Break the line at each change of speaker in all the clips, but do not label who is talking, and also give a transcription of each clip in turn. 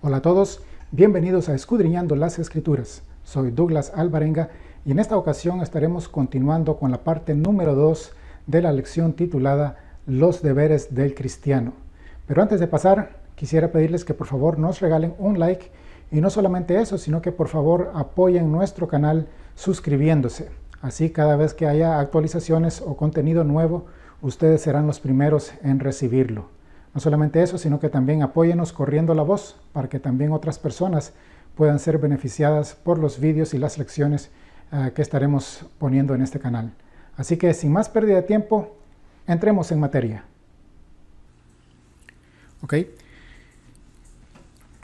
Hola a todos, bienvenidos a Escudriñando las Escrituras. Soy Douglas Alvarenga y en esta ocasión estaremos continuando con la parte número 2 de la lección titulada Los deberes del cristiano. Pero antes de pasar, quisiera pedirles que por favor nos regalen un like y no solamente eso, sino que por favor apoyen nuestro canal suscribiéndose. Así cada vez que haya actualizaciones o contenido nuevo, ustedes serán los primeros en recibirlo. No solamente eso, sino que también apóyenos corriendo la voz para que también otras personas puedan ser beneficiadas por los vídeos y las lecciones que estaremos poniendo en este canal. Así que sin más pérdida de tiempo, entremos en materia. Ok.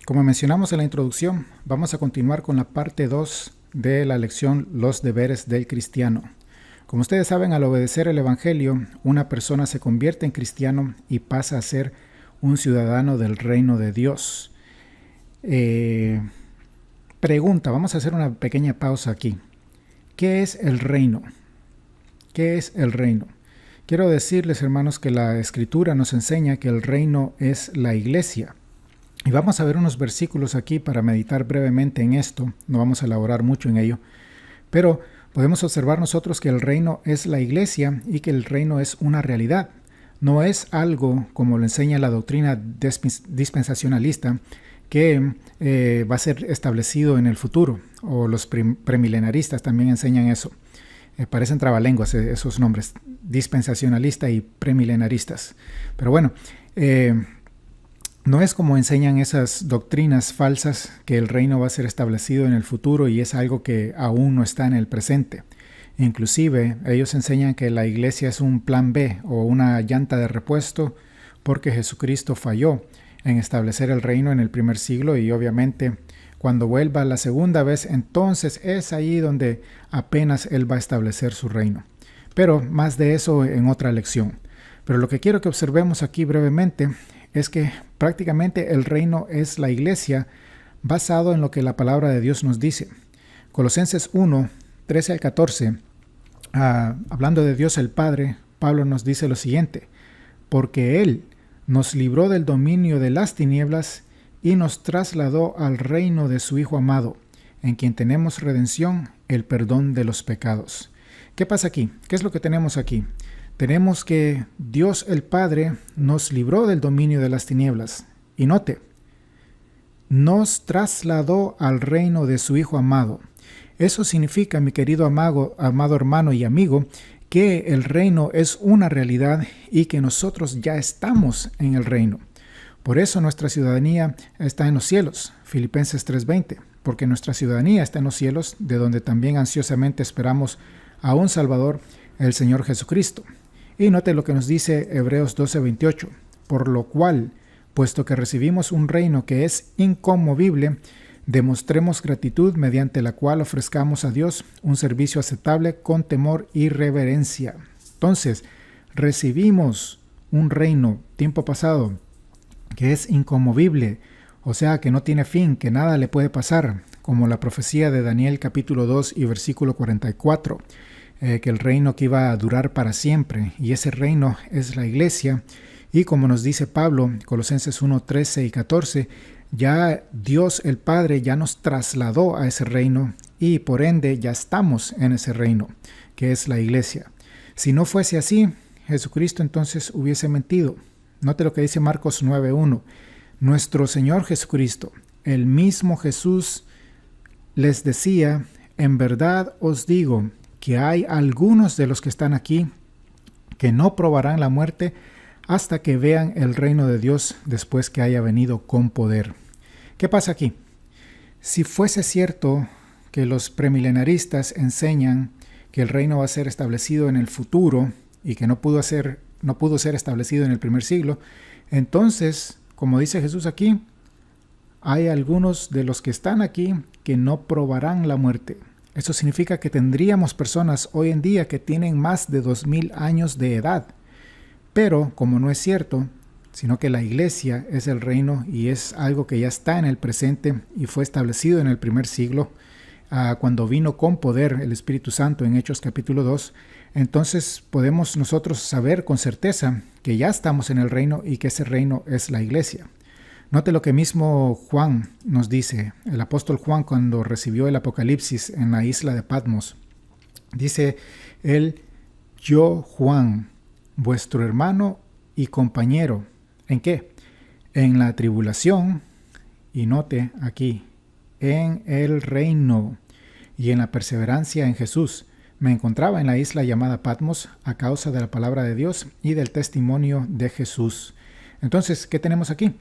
Como mencionamos en la introducción, vamos a continuar con la parte 2 de la lección Los deberes del cristiano. Como ustedes saben, al obedecer el Evangelio, una persona se convierte en cristiano y pasa a ser un ciudadano del reino de Dios. Pregunta, vamos a hacer una pequeña pausa aquí. ¿Qué es el reino? ¿Qué es el reino? Quiero decirles, hermanos, que la Escritura nos enseña que el reino es la iglesia. Y vamos a ver unos versículos aquí para meditar brevemente en esto. No vamos a elaborar mucho en ello, pero podemos observar nosotros que el reino es la iglesia y que el reino es una realidad. No es algo como lo enseña la doctrina dispensacionalista que va a ser establecido en el futuro, o los premilenaristas también enseñan eso. Parecen trabalenguas esos nombres, dispensacionalista y premilenaristas. Pero bueno, no es como enseñan esas doctrinas falsas que el reino va a ser establecido en el futuro y es algo que aún no está en el presente. Inclusive ellos enseñan que la iglesia es un plan B o una llanta de repuesto porque Jesucristo falló en establecer el reino en el primer siglo y obviamente cuando vuelva la segunda vez, entonces es ahí donde apenas Él va a establecer su reino. Pero más de eso en otra lección. Pero lo que quiero que observemos aquí brevemente es que prácticamente el reino es la iglesia basado en lo que la palabra de Dios nos dice. Colosenses 1, 13 al 14, hablando de Dios el Padre, Pablo nos dice lo siguiente: porque Él nos libró del dominio de las tinieblas y nos trasladó al reino de su Hijo amado, en quien tenemos redención, el perdón de los pecados. ¿Qué pasa aquí? ¿Qué es lo que tenemos aquí? Tenemos que Dios el Padre nos libró del dominio de las tinieblas. Y note, nos trasladó al reino de su Hijo amado. Eso significa, mi querido amado hermano y amigo, que el reino es una realidad y que nosotros ya estamos en el reino. Por eso nuestra ciudadanía está en los cielos, Filipenses 3:20, porque nuestra ciudadanía está en los cielos, de donde también ansiosamente esperamos a un Salvador, el Señor Jesucristo. Y note lo que nos dice Hebreos 12:28, por lo cual, puesto que recibimos un reino que es inconmovible, demostremos gratitud mediante la cual ofrezcamos a Dios un servicio aceptable con temor y reverencia. Entonces, recibimos un reino, tiempo pasado, que es inconmovible, o sea, que no tiene fin, que nada le puede pasar, como la profecía de Daniel capítulo 2 y versículo 44, que el reino que iba a durar para siempre, y ese reino es la iglesia, y como nos dice Pablo, Colosenses 1, 13 y 14, ya Dios el Padre ya nos trasladó a ese reino, y por ende ya estamos en ese reino, que es la iglesia. Si no fuese así, Jesucristo entonces hubiese mentido. Note lo que dice Marcos 9:1. Nuestro Señor Jesucristo, el mismo Jesús, les decía: en verdad os digo que hay algunos de los que están aquí que no probarán la muerte hasta que vean el reino de Dios después que haya venido con poder. ¿Qué pasa aquí? Si fuese cierto que los premilenaristas enseñan que el reino va a ser establecido en el futuro y que no pudo ser establecido en el primer siglo, entonces, como dice Jesús aquí, hay algunos de los que están aquí que no probarán la muerte. Eso significa que tendríamos personas hoy en día que tienen más de 2000 años de edad. Pero, como no es cierto, sino que la iglesia es el reino y es algo que ya está en el presente y fue establecido en el primer siglo, cuando vino con poder el Espíritu Santo en Hechos capítulo 2, entonces podemos nosotros saber con certeza que ya estamos en el reino y que ese reino es la iglesia. Note lo que mismo Juan nos dice, el apóstol Juan, cuando recibió el Apocalipsis en la isla de Patmos. Dice él: yo, Juan, vuestro hermano y compañero. ¿En qué? En la tribulación, y note aquí, en el reino y en la perseverancia en Jesús. Me encontraba en la isla llamada Patmos a causa de la palabra de Dios y del testimonio de Jesús. Entonces, ¿qué tenemos aquí?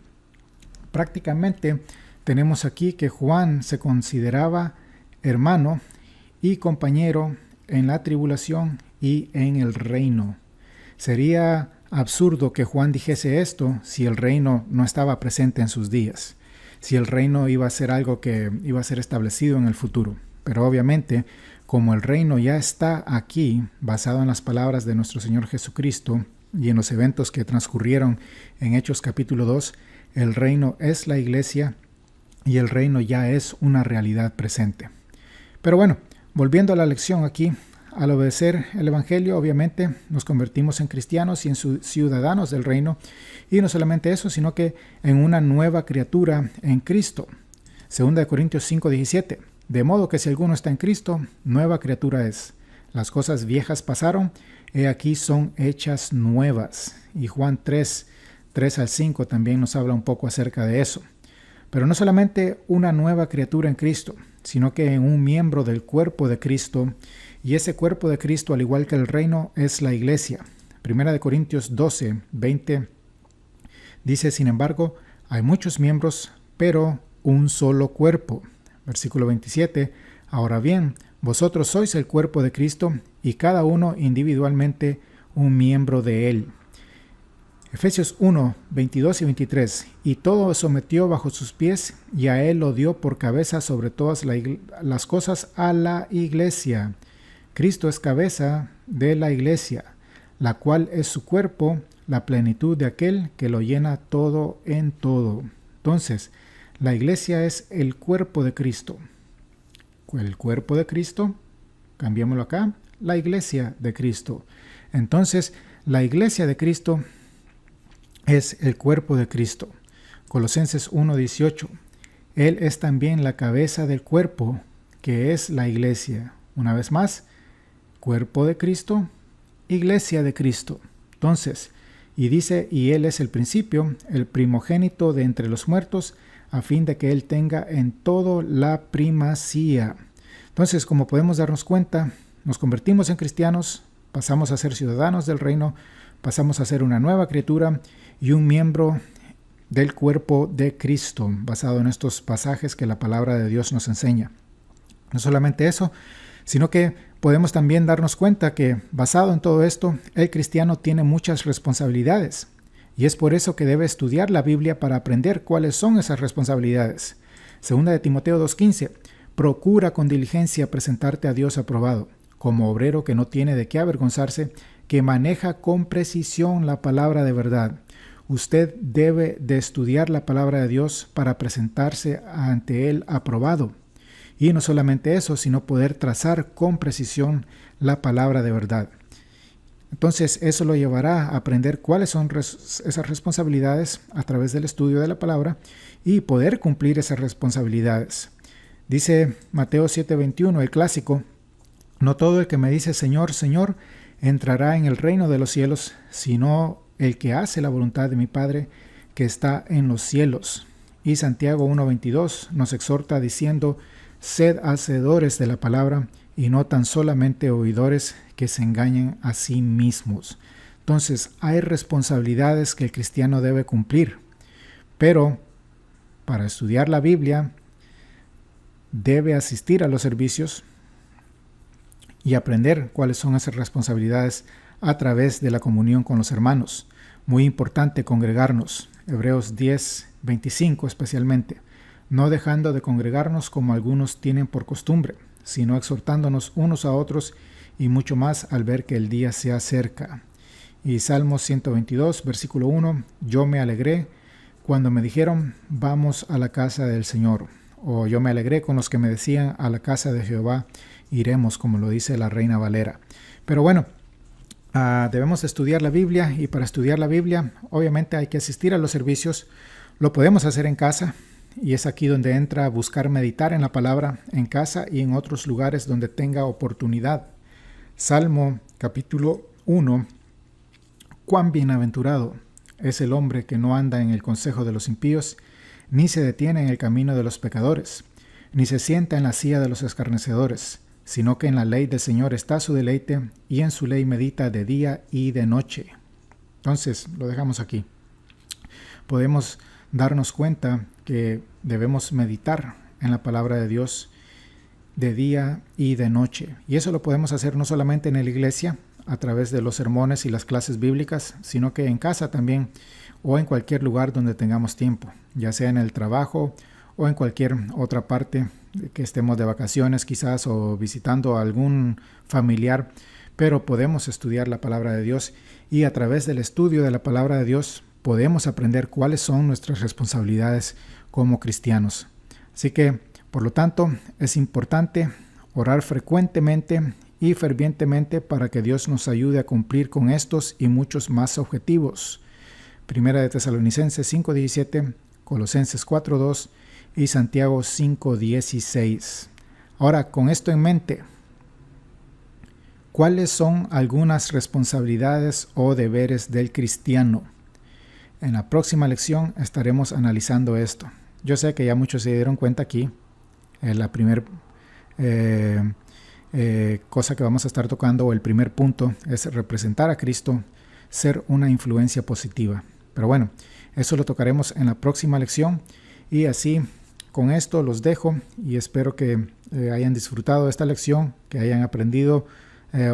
Prácticamente tenemos aquí que Juan se consideraba hermano y compañero en la tribulación y en el reino. Sería absurdo que Juan dijese esto si el reino no estaba presente en sus días, si el reino iba a ser algo que iba a ser establecido en el futuro. Pero obviamente, como el reino ya está aquí, basado en las palabras de nuestro Señor Jesucristo y en los eventos que transcurrieron en Hechos capítulo 2, el reino es la iglesia y el reino ya es una realidad presente. Pero bueno, volviendo a la lección aquí, al obedecer el Evangelio, obviamente nos convertimos en cristianos y en ciudadanos del reino, y no solamente eso, sino que en una nueva criatura en Cristo. 2 Corintios 5:17. De modo que si alguno está en Cristo, nueva criatura es. Las cosas viejas pasaron, he aquí son hechas nuevas. Y Juan 3:3-5 también nos habla un poco acerca de eso. Pero no solamente una nueva criatura en Cristo, sino que en un miembro del cuerpo de Cristo, y ese cuerpo de Cristo, al igual que el reino, es la iglesia. 1 Corintios 12:20 dice: sin embargo, hay muchos miembros, pero un solo cuerpo. Versículo 27, ahora bien, vosotros sois el cuerpo de Cristo y cada uno individualmente un miembro de él. Efesios 1:22 y 23, y todo sometió bajo sus pies y a él lo dio por cabeza sobre todas las cosas a la iglesia. Cristo es cabeza de la iglesia, la cual es su cuerpo, la plenitud de aquel que lo llena todo en todo. Entonces, la iglesia es el cuerpo de Cristo. El cuerpo de Cristo, cambiémoslo acá, la iglesia de Cristo. Entonces, la iglesia de Cristo es el cuerpo de Cristo. Colosenses 1:18. Él es también la cabeza del cuerpo, que es la iglesia. Una vez más, cuerpo de Cristo, iglesia de Cristo. Entonces, y dice, y Él es el principio, el primogénito de entre los muertos, a fin de que Él tenga en todo la primacía. Entonces, como podemos darnos cuenta, nos convertimos en cristianos, pasamos a ser ciudadanos del reino, pasamos a ser una nueva criatura y un miembro del cuerpo de Cristo, basado en estos pasajes que la palabra de Dios nos enseña. No solamente eso, sino que podemos también darnos cuenta que, basado en todo esto, el cristiano tiene muchas responsabilidades. Y es por eso que debe estudiar la Biblia para aprender cuáles son esas responsabilidades. 2 de Timoteo 2:15. Procura con diligencia presentarte a Dios aprobado, como obrero que no tiene de qué avergonzarse, que maneja con precisión la palabra de verdad. Usted debe de estudiar la palabra de Dios para presentarse ante Él aprobado. Y no solamente eso, sino poder trazar con precisión la palabra de verdad. Entonces eso lo llevará a aprender cuáles son esas responsabilidades a través del estudio de la palabra y poder cumplir esas responsabilidades. Dice Mateo 7:21, el clásico: no todo el que me dice Señor, Señor, entrará en el reino de los cielos, sino el que hace la voluntad de mi Padre que está en los cielos. Y Santiago 1:22 nos exhorta diciendo: sed hacedores de la palabra y no tan solamente oidores que se engañen a sí mismos. Entonces hay responsabilidades que el cristiano debe cumplir, pero para estudiar la Biblia debe asistir a los servicios y aprender cuáles son esas responsabilidades a través de la comunión con los hermanos. Muy importante congregarnos, Hebreos 10:25 especialmente, no dejando de congregarnos como algunos tienen por costumbre, sino exhortándonos unos a otros y mucho más al ver que el día se acerca. Y Salmos 122, versículo 1, yo me alegré cuando me dijeron, vamos a la casa del Señor. O yo me alegré con los que me decían, a la casa de Jehová iremos, como lo dice la Reina Valera. Pero bueno, debemos estudiar la Biblia, y para estudiar la Biblia obviamente hay que asistir a los servicios. Lo podemos hacer en casa, y es aquí donde entra a buscar meditar en la palabra en casa y en otros lugares donde tenga oportunidad. Salmo capítulo 1. Cuán bienaventurado es el hombre que no anda en el consejo de los impíos, ni se detiene en el camino de los pecadores, ni se sienta en la silla de los escarnecedores, sino que en la ley del Señor está su deleite, y en su ley medita de día y de noche. Entonces, lo dejamos aquí. Podemos darnos cuenta que debemos meditar en la palabra de Dios de día y de noche. Y eso lo podemos hacer no solamente en la iglesia, a través de los sermones y las clases bíblicas, sino que en casa también, o en cualquier lugar donde tengamos tiempo, ya sea en el trabajo o en cualquier otra parte que estemos de vacaciones quizás, o visitando a algún familiar, pero podemos estudiar la palabra de Dios, y a través del estudio de la palabra de Dios podemos aprender cuáles son nuestras responsabilidades como cristianos. Así que, por lo tanto, es importante orar frecuentemente y fervientemente para que Dios nos ayude a cumplir con estos y muchos más objetivos. Primera de Tesalonicenses 5:17, Colosenses 4:2 y Santiago 5:16. Ahora, con esto en mente, ¿cuáles son algunas responsabilidades o deberes del cristiano? En la próxima lección estaremos analizando esto. Yo sé que ya muchos se dieron cuenta aquí. La primera cosa que vamos a estar tocando, o el primer punto, es representar a Cristo, ser una influencia positiva. Pero bueno, eso lo tocaremos en la próxima lección, y así con esto los dejo, y espero que hayan disfrutado de esta lección, que hayan aprendido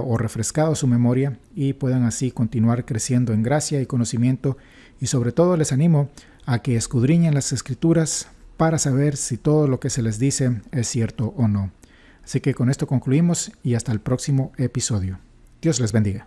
o refrescado su memoria, y puedan así continuar creciendo en gracia y conocimiento, y sobre todo les animo a que escudriñen las Escrituras para saber si todo lo que se les dice es cierto o no. Así que con esto concluimos, y hasta el próximo episodio. Dios les bendiga.